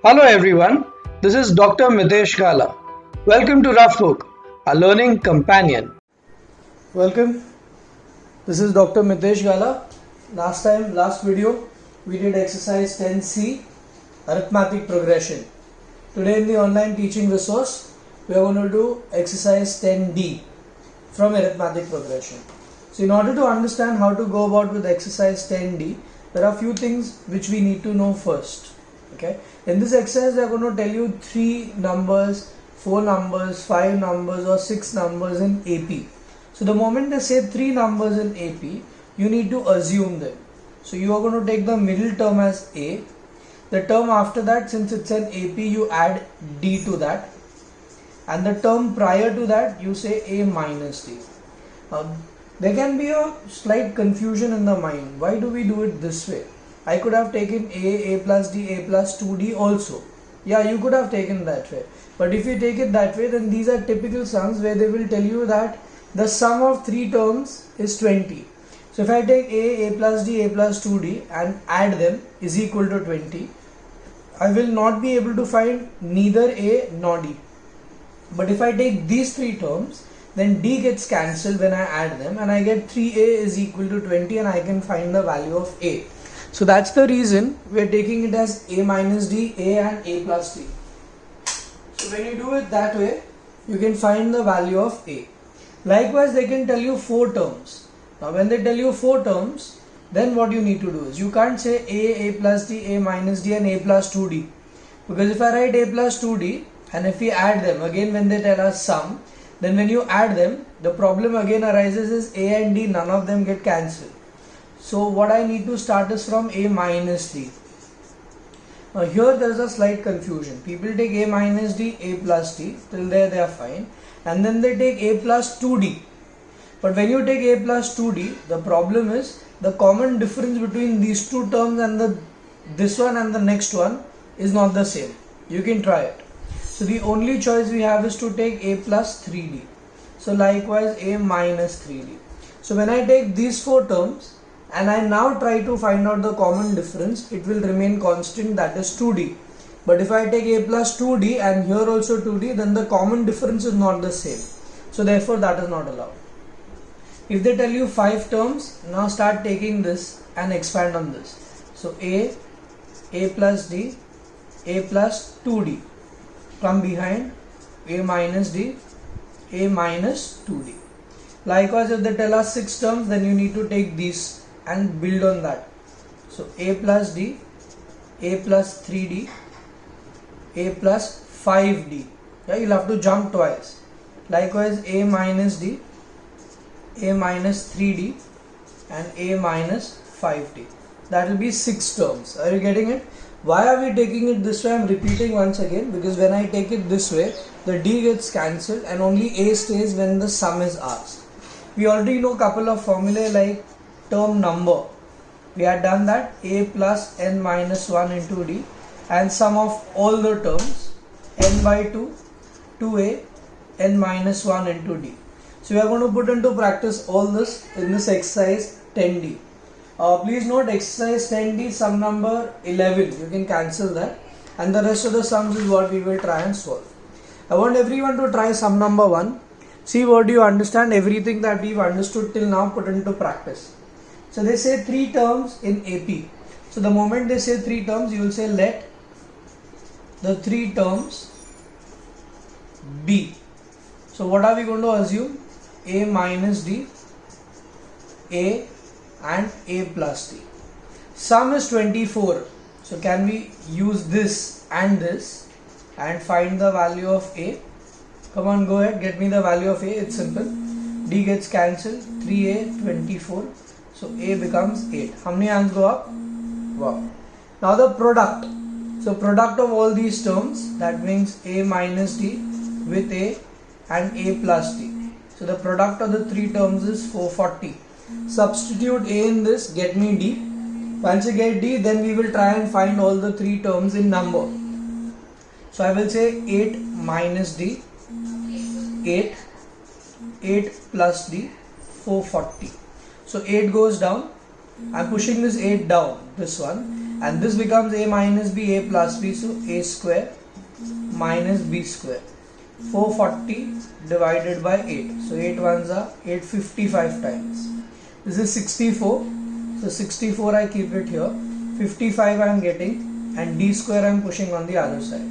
Hello everyone, this is Dr. Mitesh Gala. Welcome to Rough Book, a learning companion. Welcome, this is Dr. Mitesh Gala. Last video, we did exercise 10C, arithmetic progression. Today in the online teaching resource, we are going to do exercise 10D from arithmetic progression. So in order to understand how to go about with exercise 10D, there are a few things which we need to know first. Okay, in this exercise they are going to tell you 3 numbers, 4 numbers, 5 numbers or 6 numbers in AP. So the moment they say 3 numbers in AP, you need to assume them. So you are going to take the middle term as A. The term after that, since it's an AP, you add D to that, and the term prior to that you say A minus D. There can be a slight confusion in the mind. Why do we do it this way? I could have taken A plus D, A plus 2D also. Yeah, you could have taken that way. But if you take it that way, then these are typical sums where they will tell you that the sum of 3 terms is 20. So if I take A plus D, A plus 2D and add them is equal to 20, I will not be able to find neither A nor D. But if I take these 3 terms, then D gets cancelled when I add them and I get 3A is equal to 20 and I can find the value of A. So that's the reason we are taking it as A minus D, A and A plus D. So when you do it that way, you can find the value of A. Likewise, they can tell you 4 terms. Now when they tell you 4 terms, then what you need to do is, you can't say A plus D, A minus D and A plus 2D. Because if I write A plus 2D and if we add them, again when they tell us sum, then when you add them, the problem again arises is A and D, none of them get cancelled. So what I need to start is from A minus D. Now here there is a slight confusion. People take A minus D, A plus D, till there they are fine. And then they take A plus 2D. But when you take A plus 2D, the problem is the common difference between these two terms and this one and the next one is not the same. You can try it. So the only choice we have is to take A plus 3D. So likewise A minus 3D. So when I take these 4 terms, and I now try to find out the common difference, it will remain constant, that is 2D. But if I take A plus 2D and here also 2D, then the common difference is not the same. So therefore that is not allowed. If they tell you 5 terms, now start taking this and expand on this. So A plus D, A plus 2D. Come behind, A minus D, A minus 2D. Likewise, if they tell us 6 terms, then you need to take these and build on that. So A plus D, A plus 3D, A plus 5D. Yeah, you'll have to jump twice. Likewise A minus D, A minus 3D and A minus 5D. That will be 6 terms. Are you getting it? Why are we taking it this way? I am repeating once again, because when I take it this way, the D gets cancelled and only A stays when the sum is asked. We already know a couple of formulae like term number. We had done that, A plus n minus 1 into D, and sum of all the terms, n by 2, 2A, n minus 1 into D. So we are going to put into practice all this in this exercise 10D. Please note, exercise 10D, sum number 11, you can cancel that, and the rest of the sums is what we will try and solve. I want everyone to try sum number 1. See what do you understand, everything that we've understood till now put into practice. So they say 3 terms in AP. So the moment they say 3 terms, you will say let the 3 terms be. So what are we going to assume? A minus D, A and A plus D. Sum is 24. So can we use this and find the value of A? Come on, go ahead, get me the value of A. It's simple. D gets cancelled. 3A, 24. So A becomes 8. How many hands go up? Wow. Now the product. So product of all these terms, that means A minus D with A and A plus D. So the product of the 3 terms is 440. Substitute A in this, get me D. Once you get D, then we will try and find all the 3 terms in number. So I will say 8 minus D, 8 plus D, 440. So 8 goes down, I'm pushing this 8 down, this one, and this becomes a minus b, a plus b, so a square minus b square. 440 divided by 8, so 8 ones are 855 times. This is 64, so 64 I keep it here, 55 I am getting, and d square I am pushing on the other side.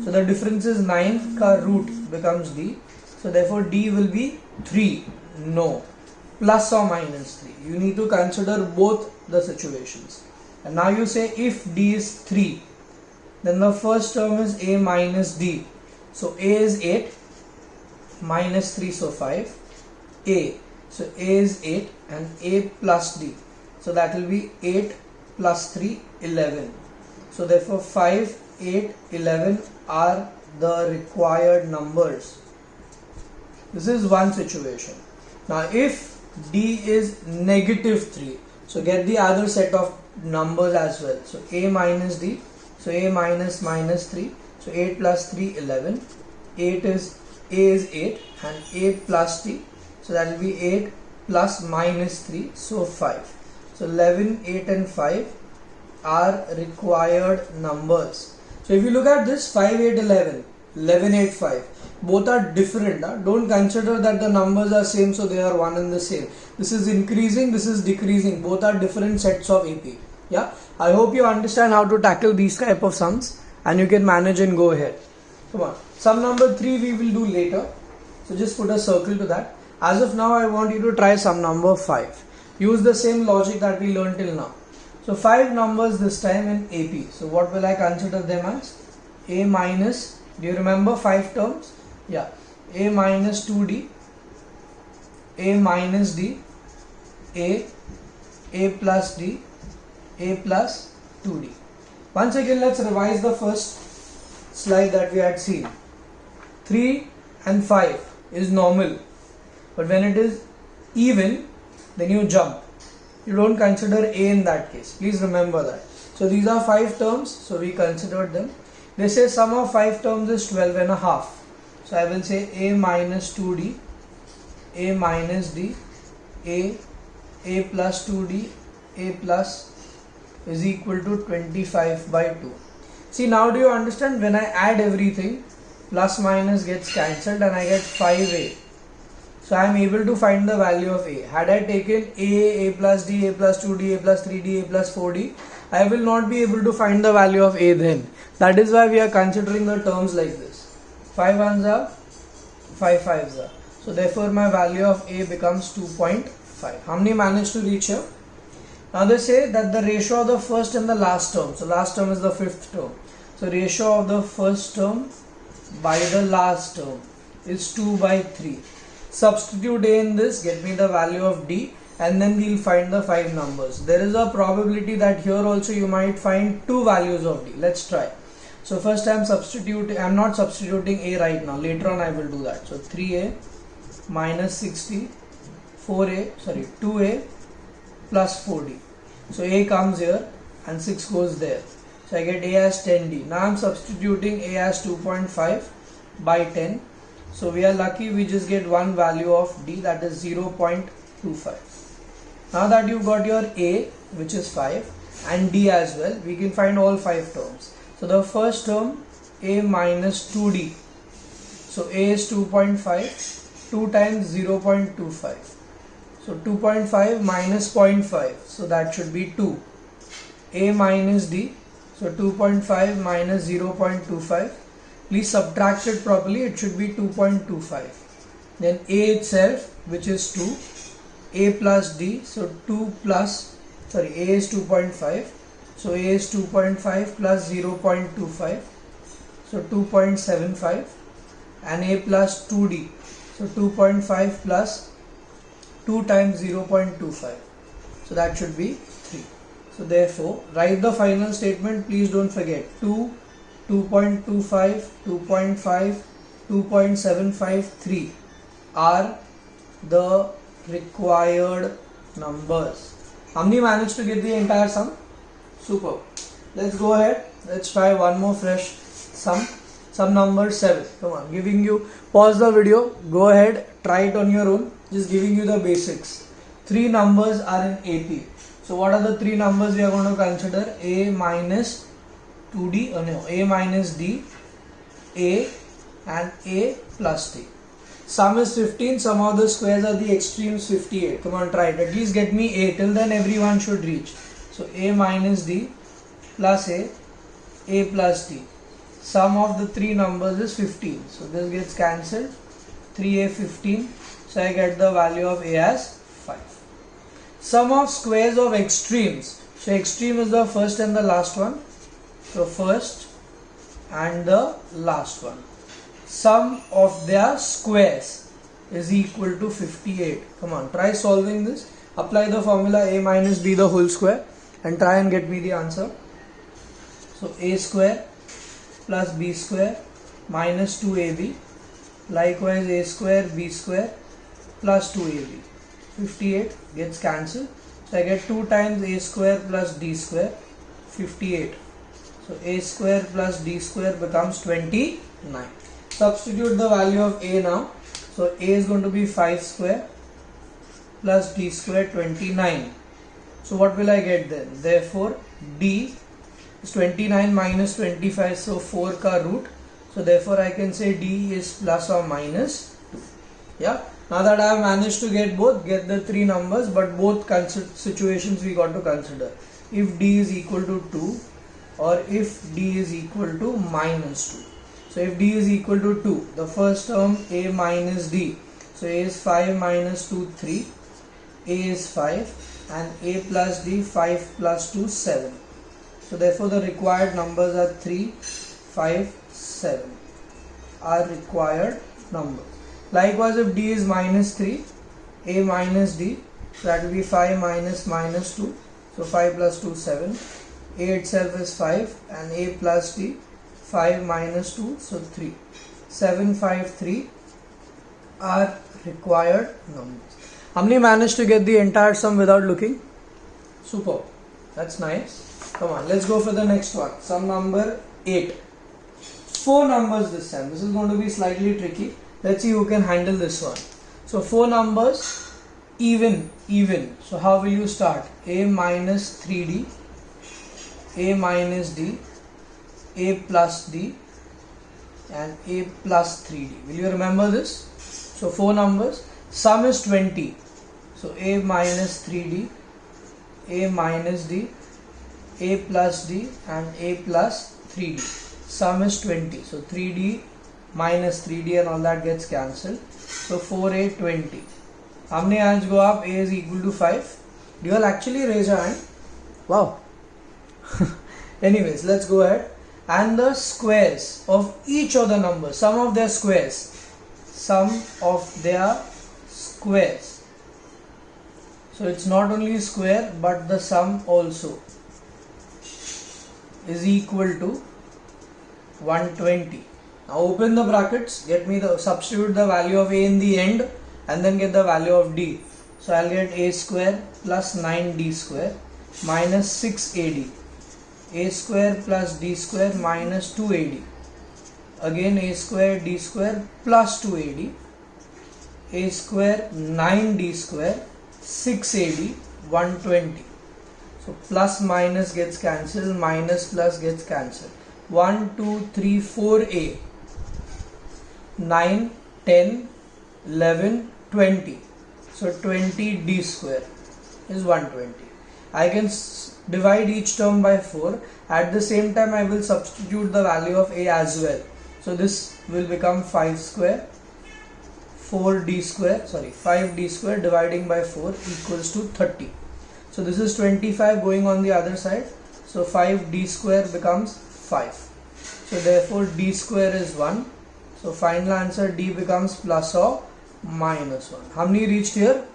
So the difference is 9 ka root becomes d, so therefore d will be 3, no, plus or minus 3. You need to consider both the situations. And now you say if d is 3, then the first term is a minus d. So a is 8 minus 3, so 5. A, so a is 8 and a plus d. So that will be 8 plus 3, 11. So therefore 5, 8, 11 are the required numbers. This is one situation. Now if d is negative 3, so get the other set of numbers as well. So a minus d, so a minus minus 3, so 8 plus 3, 11. 8 is, a is 8 and a plus d, so that will be 8 plus minus 3, so 5. So 11, 8 and 5 are required numbers. So if you look at this 5, 8, 11, 11, 8, 5, both are different. Don't consider that the numbers are same, so they are one and the same. This is increasing, this is decreasing. Both are different sets of AP. Yeah, I hope you understand how to tackle these type of sums and you can manage and go ahead. Come on. Sum number 3 we will do later. So just put a circle to that. As of now, I want you to try sum number 5. Use the same logic that we learned till now. So 5 numbers this time in AP. So what will I consider them as? A minus, do you remember 5 terms? Yeah. A minus 2D, A minus D, A plus D, A plus 2D. Once again, let's revise the first slide that we had seen. 3 and 5 is normal, but when it is even, then you jump. You don't consider A in that case. Please remember that. So these are 5 terms, so we considered them. They say sum of 5 terms is 12 and a half. So I will say A minus 2D, A minus D, A plus 2D, A plus is equal to 25 by 2. See, now do you understand? When I add everything, plus minus gets cancelled and I get 5A. So I am able to find the value of A. Had I taken A plus D, A plus 2D, A plus 3D, A plus 4D, I will not be able to find the value of A then. That is why we are considering the terms like this. 5 ones are, 5 fives are. So therefore my value of A becomes 2.5. How many managed to reach here? Now they say that the ratio of the first and the last term. So last term is the fifth term. So ratio of the first term by the last term is 2 by 3. Substitute A in this, get me the value of D, and then we'll find the 5 numbers. There is a probability that here also you might find 2 values of D. Let's try. So first I'm not substituting A right now. Later on I will do that. So 3A minus 60, 2A plus 4D. So A comes here and 6 goes there. So I get A as 10D. Now I'm substituting A as 2.5 by 10. So we are lucky we just get one value of D, that is 0.25. Now that you got your A, which is 5, and D as well, we can find all 5 terms. So the first term, A minus 2D. So A is 2.5, 2 times 0.25. So 2.5 minus 0.5, so that should be 2. A minus D, so 2.5 minus 0.25. Please subtract it properly, it should be 2.25. Then A itself, which is 2. A plus D, so A is 2.5. So A is 2.5 plus 0.25, so 2.75, and A plus 2D, so 2.5 plus 2 times 0.25, so that should be 3. So therefore, write the final statement, please don't forget 2, 2.25, 2.5, 2.75, 3 are the required numbers. How many managed to get the entire sum? Super. Let's go ahead. Let's try one more fresh sum. Sum number 7. Come on, giving you, pause the video, go ahead, try it on your own. Just giving you the basics. 3 numbers are in AP. So what are the three numbers we are going to consider? A minus 2d, A minus d, A and A plus d. Sum is 15, sum of the squares are the extremes 58. Come on, try it. At least get me A. Till then everyone should reach. So A minus d plus A plus d. Sum of the three numbers is 15. So this gets cancelled. 3A 15. So I get the value of A as 5. Sum of squares of extremes. So extreme is the first and the last one. So first and the last one. Sum of their squares is equal to 58. Come on, try solving this. Apply the formula A minus B the whole square and try and get me the answer. So A square plus B square minus 2AB. Likewise A square B square plus 2AB. 58 gets cancelled. So I get 2 times A square plus D square, 58. So A square plus D square becomes 29. Substitute the value of A now. So A is going to be 5 square plus D square 29. So what will I get then? Therefore D is 29 minus 25, so 4 ka root. So therefore I can say D is plus or minus 2. Yeah. Now that I have managed to get both, get the three numbers, but both situations we got to consider. If D is equal to 2 or if D is equal to minus 2. So if D is equal to 2, the first term A minus D. So A is 5 minus 2, 3. A is 5 and A plus D, 5 plus 2, 7. So therefore the required numbers are 3, 5, 7 are required numbers. Likewise if D is minus 3, A minus D, so that will be 5 minus minus 2. So 5 plus 2, 7. A itself is 5 and A plus D, 5 minus 2, so 3. 7, 5, 3 are required numbers. How many managed to get the entire sum without looking? Super. That's nice. Come on, let's go for the next one. Sum number 8. 4 numbers this time. This is going to be slightly tricky. Let's see who can handle this one. So 4 numbers, even. So how will you start? A minus 3D, A minus D, A plus D and A plus 3D. Will you remember this? So 4 numbers. Sum is 20. So A minus 3D, A minus D, A plus D and A plus 3D. Sum is 20. So 3D minus 3D and all that gets cancelled. So 4A 20. How many hands go up? A is equal to 5. Do you all actually raise your hand? Wow. Anyways, let's go ahead. And the squares of each of the numbers, sum of their squares. Sum of their squares. So it's not only square but the sum also is equal to 120. Now open the brackets, get me the, substitute the value of A in the end and then get the value of D. So I'll get A square plus 9D square minus 6AD. A square plus D square minus 2AD. Again A square D square plus 2AD. A square 9D square 6AD 120. So plus minus gets cancelled, minus plus gets cancelled. 1, 2, 3, 4A. 9, 10, 11, 20. So 20D square is 120. I can divide each term by 4. At the same time I will substitute the value of A as well. So this will become 5 square. 5D square dividing by 4 equals to 30. So this is 25 going on the other side. So 5D square becomes 5. So therefore D square is 1. So final answer D becomes plus or minus 1. How many reached here?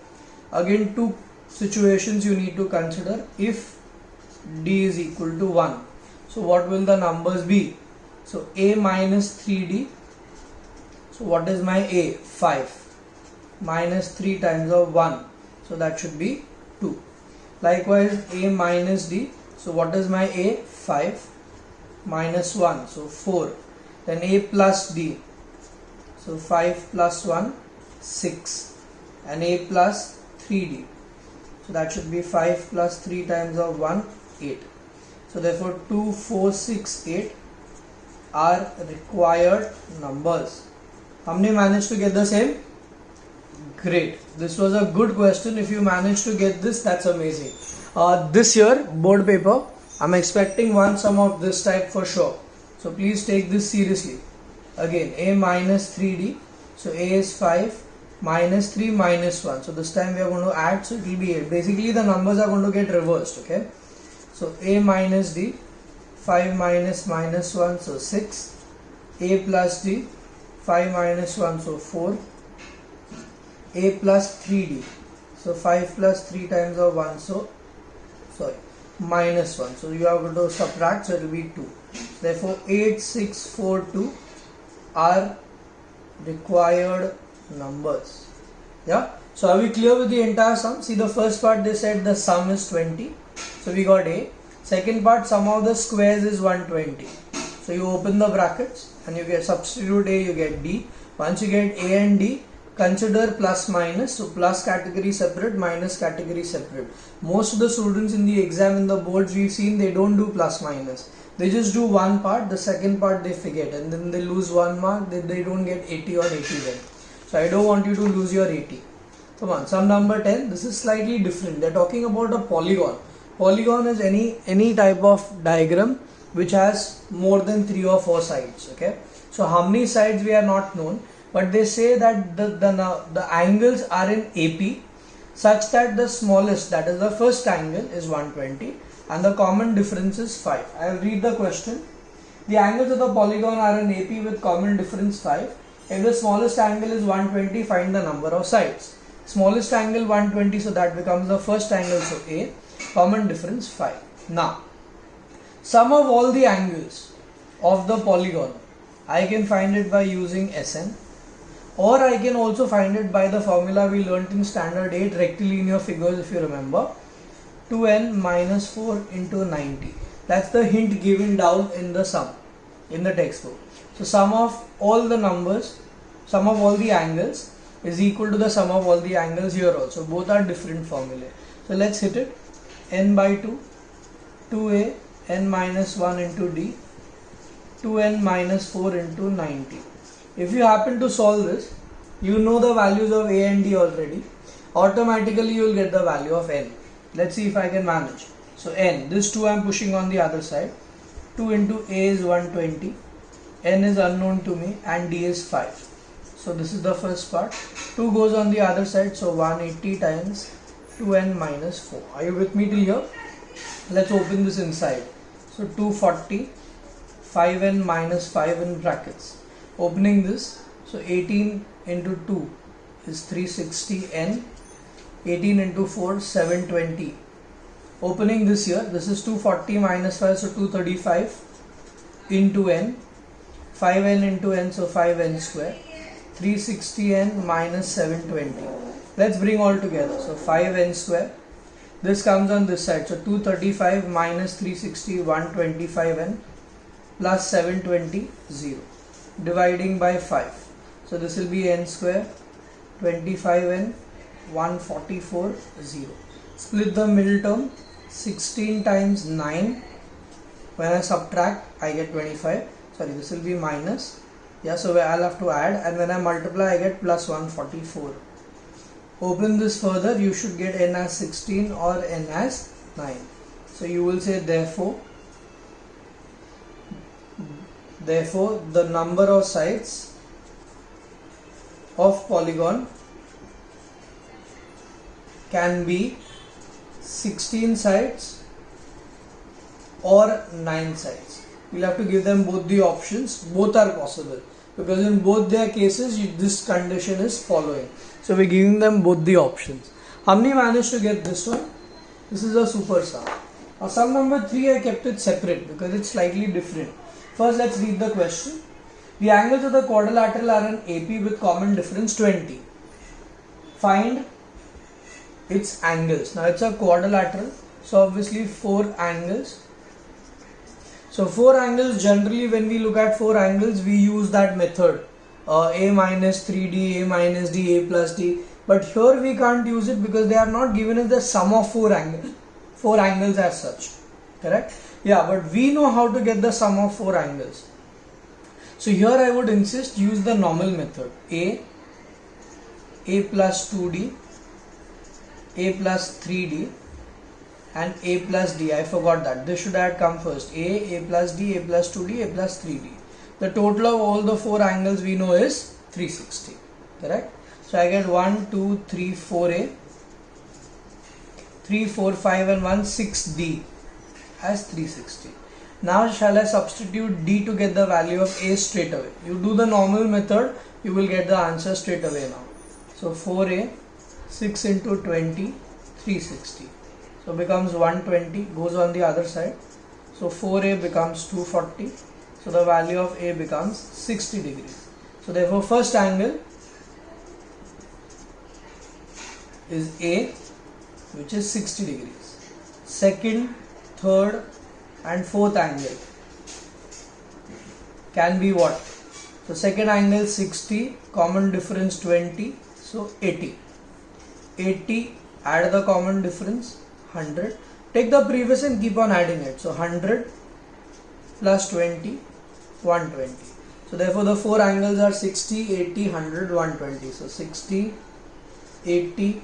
Again 2 situations you need to consider. If D is equal to 1. So what will the numbers be? So A minus 3D. So what is my A? 5 minus 3 times of 1. So that should be 2. Likewise A minus D. So what is my A? 5 minus 1. So 4. Then A plus D. So 5 plus 1, 6. And A plus 3D. So that should be 5 plus 3 times of 1, 8. So therefore 2, 4, 6, 8 are required numbers. How many managed to get the same? Great. This was a good question. If you managed to get this, that's amazing. This year, board paper, I'm expecting one sum of this type for sure. So please take this seriously. Again, a minus 3d. So a is 5 minus 3 minus 1. So this time we are going to add, so it will be 8. Basically the numbers are going to get reversed, okay? So a minus d, 5 minus minus 1, so 6. A plus d, 5 minus 1, so 4. A plus 3d, so 5 plus 3 times of 1, so sorry, minus 1. So you are going to subtract, so it will be 2. Therefore 8, 6, 4, 2 are required numbers. Yeah. So are we clear with the entire sum? See, the first part they said the sum is 20. So we got A. Second part, sum of the squares is 120. So you open the brackets and you get substitute A, you get D. Once you get A and D, consider plus minus. So plus category separate, minus category separate. Most of the students in the exam in the boards we've seen, they don't do plus minus. They just do one part, the second part they forget, and then they lose 1 mark, then they don't get 80 or 80 then. So I don't want you to lose your 80. Come on, sum number 10, this is slightly different. They're talking about a polygon. Polygon is any type of diagram which has more than 3 or 4 sides. Okay. So how many sides we are not known, but they say that the angles are in AP such that the smallest, that is the first angle, is 120 and the common difference is 5. I will read the question. The angles of the polygon are in AP with common difference 5. If the smallest angle is 120, find the number of sides. Smallest angle 120, so that becomes the first angle, so A. Common difference 5. Now, sum of all the angles of the polygon, I can find it by using Sn, or I can also find it by the formula we learnt in standard 8 rectilinear figures, if you remember. 2n minus 4 into 90. That's the hint given down in the sum in the textbook. So sum of all the numbers, sum of all the angles is equal to the sum of all the angles here also. Both are different formulae. So let's hit it. N by 2, 2a, n minus 1 into d, 2n minus 4 into 90. If you happen to solve this, you know the values of a and d already. Automatically you will get the value of n. Let's see if I can manage. So n, this 2 I am pushing on the other side. 2 into a is 120, n is unknown to me, and d is 5. So this is the first part. 2 goes on the other side, so 180 times 2n minus 4. Are you with me till here? Let's open this inside. So 240, 5n minus 5 in brackets. Opening this, so 18 into 2 is 360n. 18 into 4, 720. Opening this here, this is 240 minus 5, so 235 into n. 5n into n, so 5n square. 360n minus 720. Let's bring all together. So 5n square. This comes on this side. So 235 minus 360, 125n plus 720, 0. Dividing by 5. So this will be n square, 25n, 144, 0. Split the middle term, 16 times 9. When I subtract, I get 25. Sorry, this will be minus. Yeah, so I'll have to add, and when I multiply, I get plus 144. Open this further, you should get n as 16 or n as 9. So you will say therefore the number of sides of polygon can be 16 sides or 9 sides. We'll have to give them both the options. Both are possible because in both their cases this condition is following. So we're giving them both the options. How many managed to get this one? This is a super sum. Now sum number 3 I kept it separate because it's slightly different. First let's read the question. The angles of the quadrilateral are in AP with common difference 20. Find its angles. Now it's a quadrilateral, so obviously 4 angles. So 4 angles, generally when we look at 4 angles we use that method, a minus 3d, a minus d, a plus d. but here we can't use it because they are not given as the sum of four angles as such, correct? Yeah, but we know how to get the sum of four angles. So here I would insist use the normal method. A plus 2D, A plus 3D, and A plus D. I forgot that. This should have come first. A plus D, A plus 2D, A plus 3D. The total of all the four angles we know is 360. Correct? So I get 1, 2, 3, 4A, 3, 4, 5 and 1, 6D as 360. Now shall I substitute D to get the value of A straight away? You do the normal method, you will get the answer straight away now. So 4A, 6 into 20, 360. So becomes 120, goes on the other side. So 4A becomes 240. So the value of A becomes 60 degrees. So therefore first angle is A, which is 60 degrees. Second, third and fourth angle can be what? So second angle 60, common difference 20, so 80. 80, add the common difference 100. Take the previous and keep on adding it. So 100 plus 20, 120. So therefore the four angles are 60, 80, 100, 120. So 60, 80,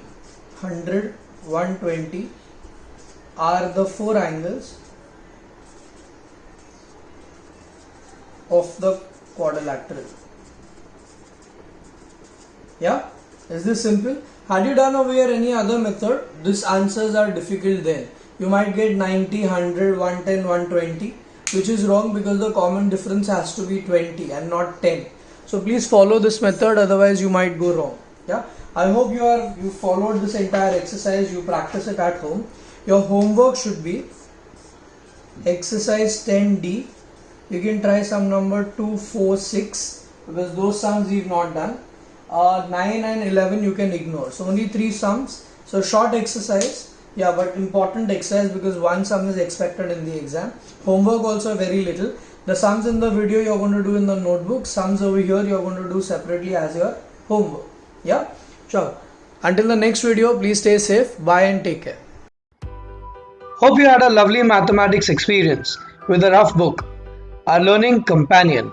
100, 120 are the four angles of the quadrilateral. Yeah, is this simple? Had you done over here any other method, these answers are difficult then. You might get 90, 100, 110, 120, which is wrong because the common difference has to be 20 and not 10. So please follow this method, otherwise you might go wrong. Yeah, I hope you followed this entire exercise, you practice it at home. Your homework should be exercise 10D. You can try sum number 2, 4, 6 because those sums we've not done. 9 and 11 you can ignore. So only 3 sums. So short exercise, yeah, but important exercise because one sum is expected in the exam. Homework also very little. The sums in the video you're going to do in the notebook. Sums over here you're going to do separately as your homework. Yeah, sure. Until the next video, please stay safe. Bye and take care. Hope you had a lovely mathematics experience with the Rough Book, our learning companion.